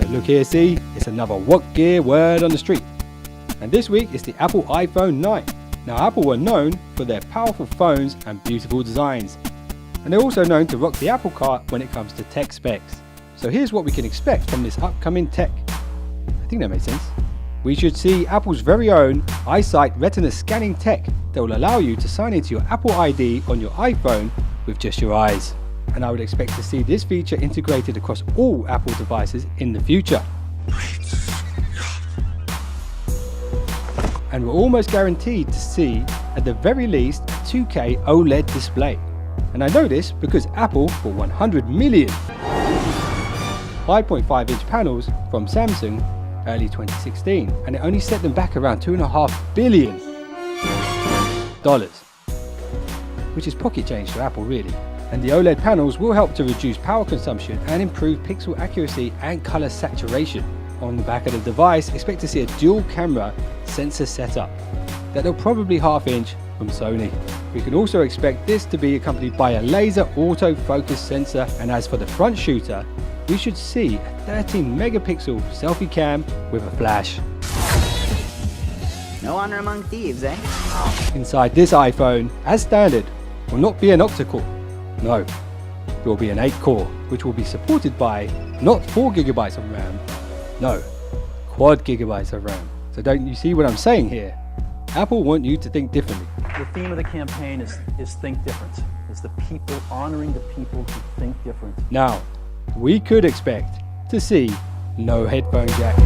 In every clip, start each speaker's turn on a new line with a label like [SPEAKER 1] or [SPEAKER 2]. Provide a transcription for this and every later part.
[SPEAKER 1] look here, see, it's another what gear word on the street. And this week it's the Apple iPhone 9. Now Apple were known for their powerful phones and beautiful designs. And they're also known to rock the Apple cart when it comes to tech specs. So here's what we can expect from this upcoming tech. I think that makes sense. We should see Apple's very own EyeSight retina scanning tech that will allow you to sign into your Apple ID on your iPhone with just your eyes. And I would expect to see this feature integrated across all Apple devices in the future. And we're almost guaranteed to see, at the very least, a 2K OLED display. And I know this because Apple bought 100 million 5.5 inch panels from Samsung early 2016, and it only set them back around $2.5 billion, which is pocket change to Apple really. And the OLED panels will help to reduce power consumption and improve pixel accuracy and color saturation. On the back of the device, expect to see a dual camera sensor setup that will probably half-inch from Sony. We can also expect this to be accompanied by a laser autofocus sensor, and as for the front shooter, we should see a 13 megapixel selfie cam with a flash.
[SPEAKER 2] No honor among thieves, eh?
[SPEAKER 1] Inside this iPhone, as standard, will not be an octa-core. No, it will be an 8-core, which will be supported by not 4 gigabytes of RAM, no, quad gigabytes of RAM. So don't you see what I'm saying here? Apple want you to think differently.
[SPEAKER 3] The theme of the campaign is think different. It's the people, honoring the people who think different.
[SPEAKER 1] Now, we could expect to see no headphone jack,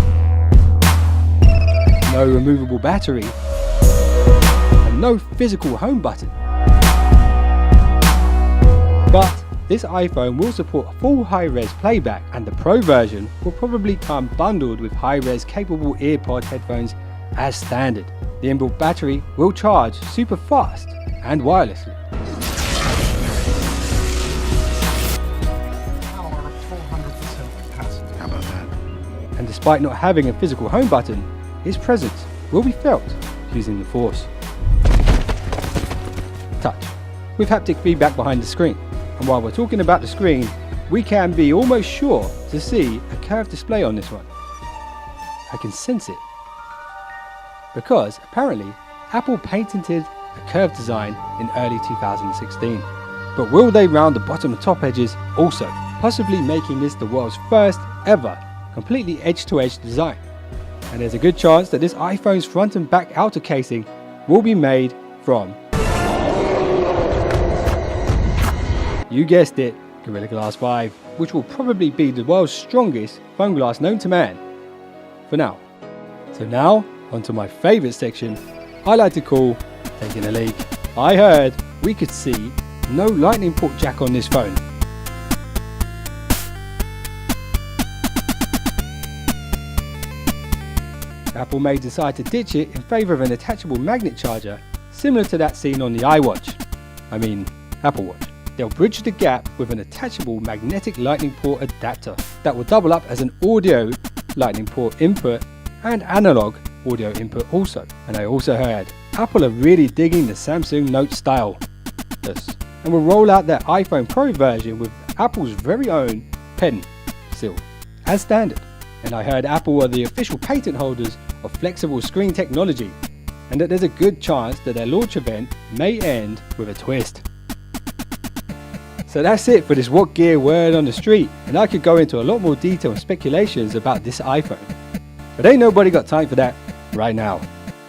[SPEAKER 1] no removable battery, and no physical home button. But this iPhone will support full high-res playback, and the Pro version will probably come bundled with high-res capable EarPod headphones as standard. The inbuilt battery will charge super fast and wirelessly.
[SPEAKER 4] Power 400% capacity.
[SPEAKER 5] How about that?
[SPEAKER 1] And despite not having a physical home button, its presence will be felt using the Force. Touch, with haptic feedback behind the screen. And while we're talking about the screen, we can be almost sure to see a curved display on this one. I can sense it. Because apparently Apple patented a curved design in early 2016. But will they round the bottom and top edges also, possibly making this the world's first ever completely edge-to-edge design? And there's a good chance that this iPhone's front and back outer casing will be made from, you guessed it, Gorilla Glass 5, which will probably be the world's strongest phone glass known to man. For now. So now, onto my favourite section, I like to call taking a leak. I heard we could see no lightning port jack on this phone. Apple may decide to ditch it in favour of an attachable magnet charger, similar to that seen on the Apple Watch. They'll bridge the gap with an attachable magnetic lightning port adapter that will double up as an audio lightning port input and analog audio input also. And I also heard Apple are really digging the Samsung Note style. Yes. And will roll out their iPhone Pro version with Apple's very own pen seal as standard. And I heard Apple are the official patent holders of flexible screen technology, and that there's a good chance that their launch event may end with a twist. So that's it for this what gear word on the street, and I could go into a lot more detail and speculations about this iPhone. But ain't nobody got time for that right now.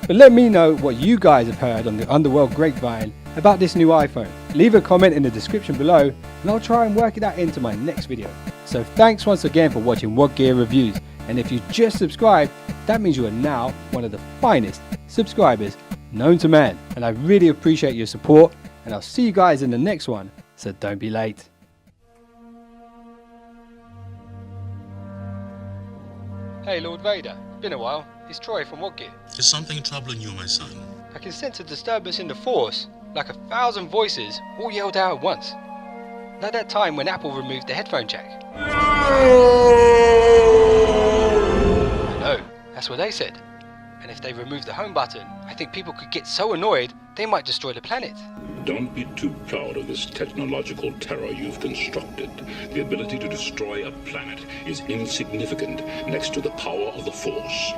[SPEAKER 1] But let me know what you guys have heard on the underworld grapevine about this new iPhone. Leave a comment in the description below and I'll try and work that into my next video. So thanks once again for watching What Gear Reviews, and if you just subscribed, that means you are now one of the finest subscribers known to man. And I really appreciate your support, and I'll see you guys in the next one, so don't be late. Hey Lord Vader, been a while. It's Troy from What Gear.
[SPEAKER 5] Is something troubling you, my son?
[SPEAKER 1] I can sense a disturbance in the Force, like 1,000 voices all yelled out at once. Like that time when Apple removed the headphone jack. I know, that's what they said. And if they remove the home button, I think people could get so annoyed they might destroy the planet.
[SPEAKER 2] Don't be too proud of this technological terror you've constructed. The ability to destroy a planet is insignificant next to the power of the Force.